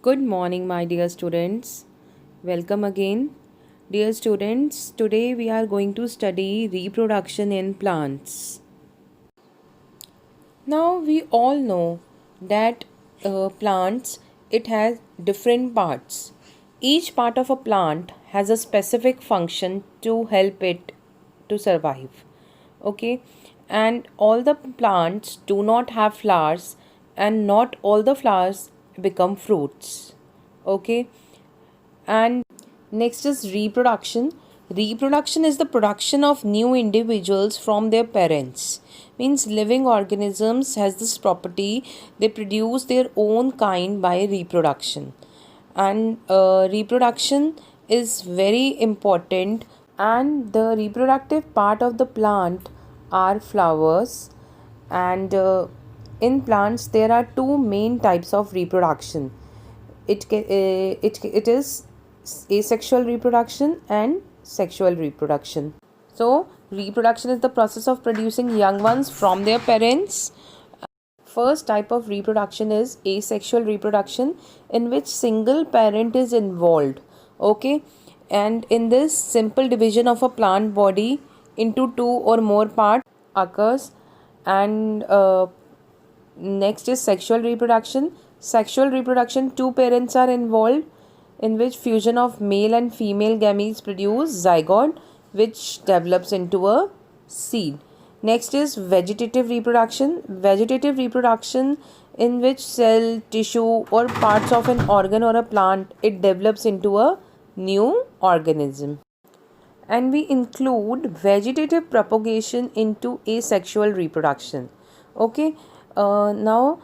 Good morning, my dear students. Welcome again. Dear students, today we are going to study reproduction in plants. Now we all know that plants it has different parts. Each part of a plant has a specific function to help it to survive. Okay, and all the plants do not have flowers, and not all the flowers become fruits. Okay, and next is reproduction. Reproduction is the production of new individuals from their parents. Means living organisms has this property, they produce their own kind by reproduction. And reproduction is very important, and the reproductive part of the plant are flowers. And in plants there are two main types of reproduction. It is asexual reproduction and sexual reproduction. So reproduction is the process of producing young ones from their parents. First type of reproduction is asexual reproduction, in which single parent is involved. Okay, and in this simple division of a plant body into two or more parts occurs. And next is sexual reproduction. Sexual reproduction, two parents are involved, in which fusion of male and female gametes produce zygote, which develops into a seed. Next is vegetative reproduction. Vegetative reproduction, in which cell, tissue or parts of an organ or a plant it develops into a new organism. And we include vegetative propagation into asexual reproduction. Okay, now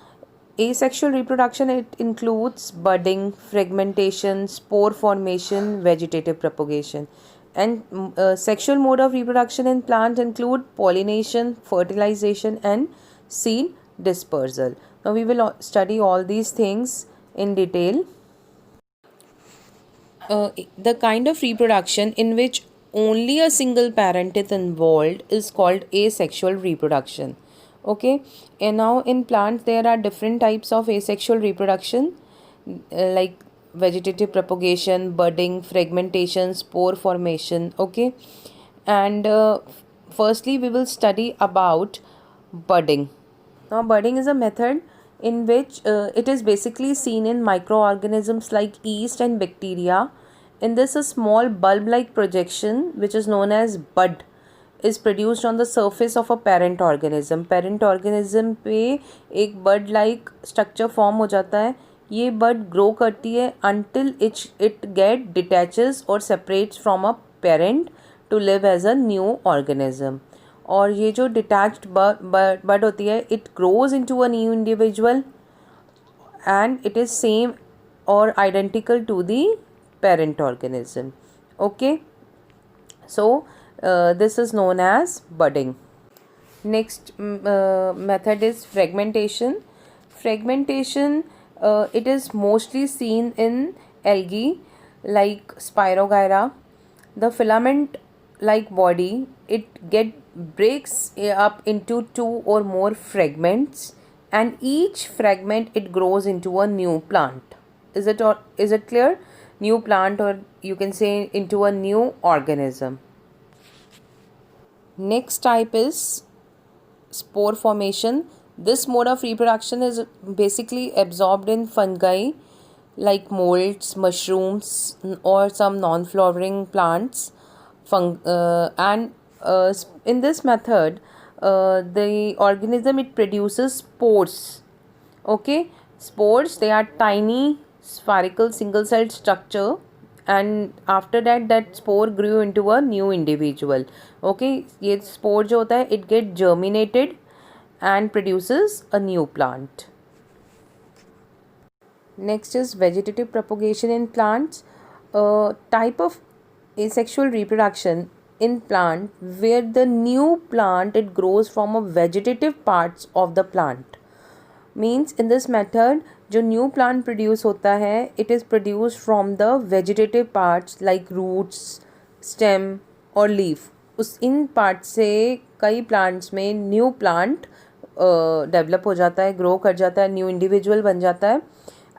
asexual reproduction, it includes budding, fragmentation, spore formation, vegetative propagation. And sexual mode of reproduction in plants include pollination, fertilization and seed dispersal. Now we will study all these things in detail. The kind of reproduction in which only a single parent is involved is called asexual reproduction. Okay, and now in plants there are different types of asexual reproduction, like vegetative propagation, budding, fragmentation, spore formation. Okay, and firstly we will study about budding. Now budding is a method in which it is basically seen in microorganisms like yeast and bacteria. In this, a small bulb-like projection, which is known as bud, is produced on the surface of a parent organism. Parent organism पे एक bud like structure form हो जाता है. ये bud grow करती है until it get detaches or separates from a parent to live as a new organism. और ये जो detached bud होती है, it grows into a new individual and it is same or identical to the parent organism. Okay, so this is known as budding. Next method is fragmentation. Fragmentation, it is mostly seen in algae like Spirogyra. The filament like body, it breaks up into two or more fragments, and each fragment it grows into a new plant. Is it clear? New plant, or you can say into a new organism. Next type is spore formation. This mode of reproduction is basically absorbed in fungi like molds, mushrooms or some non-flowering plants. And in this method the organism it produces spores. Okay, spores, they are tiny spherical single celled structure, and after that spore grew into a new individual. Okay, ये spore जो होता है it get germinated and produces a new plant. Next is vegetative propagation in plants. Type of asexual reproduction in plant where the new plant it grows from a vegetative parts of the plant. Means in this method जो new plant produce होता है it is produce from the vegetative parts like roots, stem और leaf. उस in part से कई plants में new plant develop हो जाता है, ग्रो कर जाता है, न्यू इंडिविजुअल बन जाता है.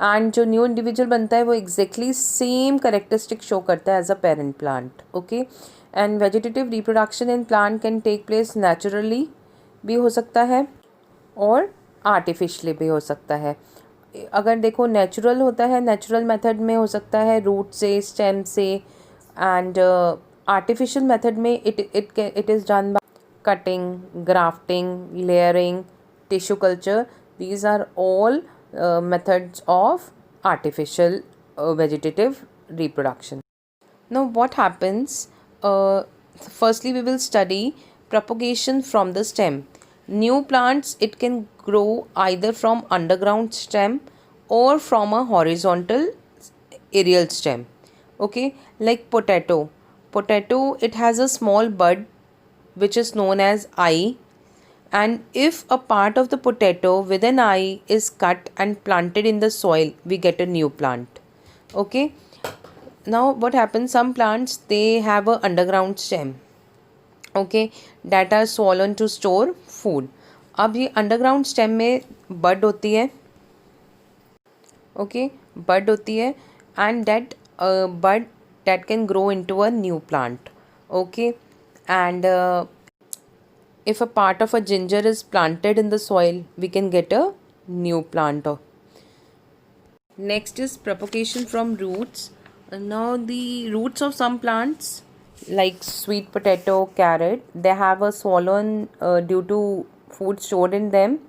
एंड जो न्यू इंडिविजुअल बनता है वो एग्जैक्टली सेम करेक्टरिस्टिक शो करता है as a parent plant. Okay. And vegetative reproduction in plant can take place naturally भी हो सकता है और आर्टिफिशियली भी हो सकता है. अगर देखो नेचुरल होता है, नेचुरल मेथड में हो सकता है रूट से, स्टेम से. एंड आर्टिफिशियल मेथड में it is done by cutting, grafting, layering, tissue culture. These are all methods of artificial vegetative reproduction. Now, what happens? Firstly, we will study propagation from the stem. New plants, it can grow either from underground stem or from a horizontal aerial stem. Okay, like potato. Potato, it has a small bud which is known as eye, and if a part of the potato with an eye is cut and planted in the soil, we get a new plant. Okay. Now what happens, some plants they have a underground stem, okay, that are swollen to store food. अब ये underground stem में bud होती है, okay, bud होती है, and that bud that can grow into a new plant. Okay. And if a part of a ginger is planted in the soil, we can get a new plant. Next is propagation from roots. Now the roots of some plants like sweet potato, carrot, they have a swollen due to food stored in them.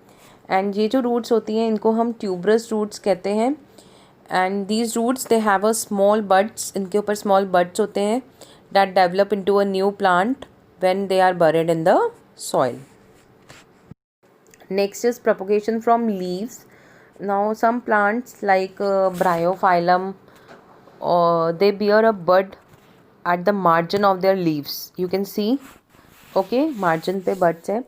And ये जो roots होती हैं इनको हम tuberous roots कहते हैं. And these roots they have a small buds, इनके ऊपर small buds होते हैं that develop into a new plant when they are buried in the soil. Next is propagation from leaves. Now some plants like bryophyllum, they bear a bud at the margin of their leaves. You can see, okay, margin पे buds है,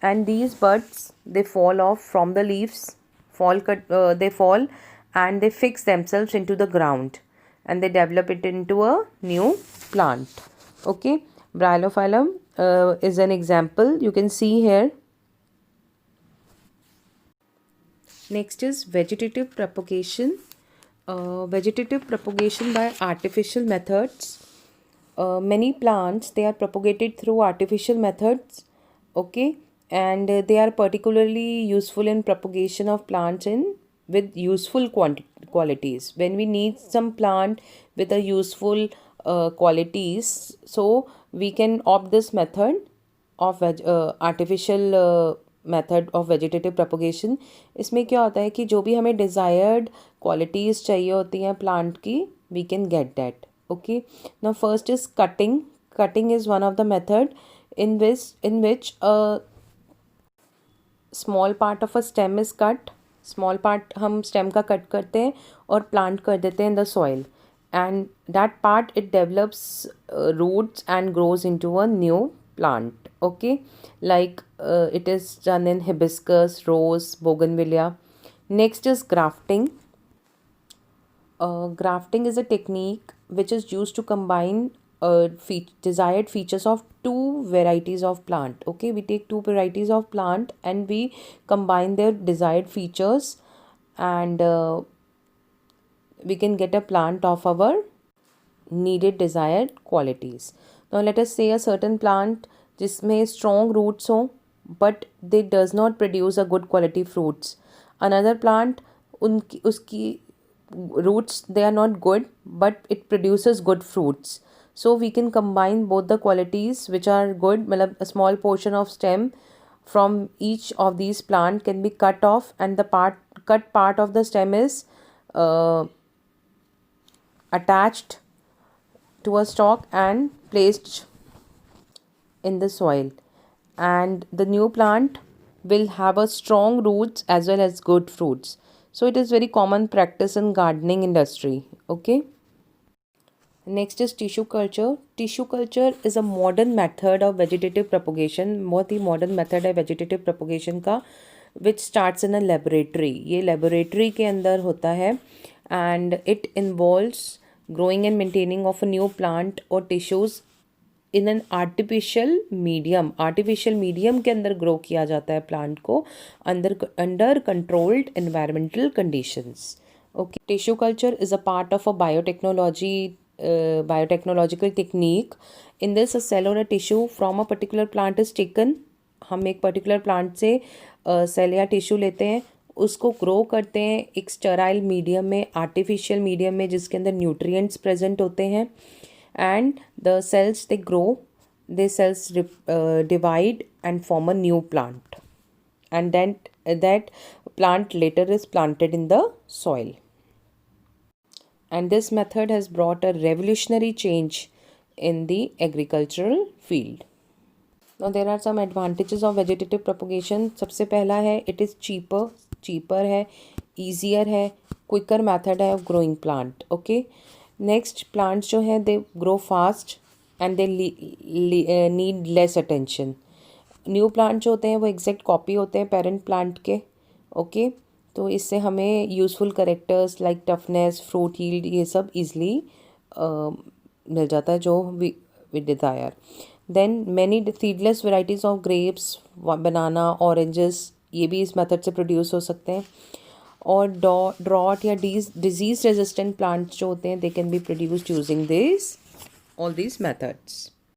and these buds they fall off from the leaves, they fall and they fix themselves into the ground and they develop it into a new plant. Okay, bryophyllum is an example you can see here. Next is vegetative propagation. Vegetative propagation by artificial methods. Many plants they are propagated through artificial methods. Okay, and they are particularly useful in propagation of plants in with useful qualities. When we need some plant with a useful qualities, so we can opt this method of artificial method of vegetative propagation. इसमें क्या होता है कि जो भी हमें desired qualities चाहिए होती हैं प्लांट की, we can get that. Okay. Now first is cutting. Cutting is one of the method in which a small part of a stem is cut. Small part हम स्टेम का cut करते हैं और plant कर देते हैं in the soil, and that part it develops roots and grows into a new plant. Okay, like it is done in hibiscus, rose, bougainvillea. Next is grafting. Grafting is a technique which is used to combine desired features of two varieties of plant. Okay, we take two varieties of plant and we combine their desired features, and we can get a plant of our needed desired qualities. Now let us say a certain plant जिसमें strong roots हो but they does not produce a good quality fruits. Another plant उसकी roots they are not good but it produces good fruits. So we can combine both the qualities which are good. मतलब a small portion of stem from each of these plant can be cut off, and the cut part of the stem is attached to a stalk and placed in the soil, and the new plant will have a strong roots as well as good fruits. So it is very common practice in gardening industry. Okay. Next is tissue culture. Tissue culture is a modern method of vegetative propagation. बहुत ही modern method है vegetative propagation का, which starts in a laboratory. ये laboratory के अंदर होता है, and it involves growing and maintaining of a new plant or tissues in an artificial medium. Artificial medium के अंदर grow किया जाता है plant को under controlled environmental conditions. Okay, tissue culture is a part of a biotechnological technique. In this, a cell or a tissue from a particular plant is taken. हम एक particular plant से cell या tissue लेते हैं, उसको grow करते हैं एक स्टराइल मीडियम में, आर्टिफिशियल मीडियम में, जिसके अंदर न्यूट्रिएंट्स प्रेजेंट होते हैं. And the cells they grow, they cells divide and form a new plant, and then that plant later is planted in the soil. And this method has brought a revolutionary change in the agricultural field. Now there are some advantages of vegetative propagation. सबसे पहला है it is cheaper है, easier है, quicker method है of growing plant. Okay, next plants जो है they grow fast and they need less attention. New plant जो होते हैं वो एग्जैक्ट कॉपी होते हैं पेरेंट प्लांट के. ओके, तो इससे हमें useful characters like toughness, fruit yield, ये सब इजली मिल जाता है जो we desire. Then many seedless varieties of grapes, banana, oranges, ये भी इस मेथड से प्रोड्यूस हो सकते हैं. और ड्रॉट या डिजीज़ रेजिस्टेंट प्लांट्स जो होते हैं they can be produced using this all these methods.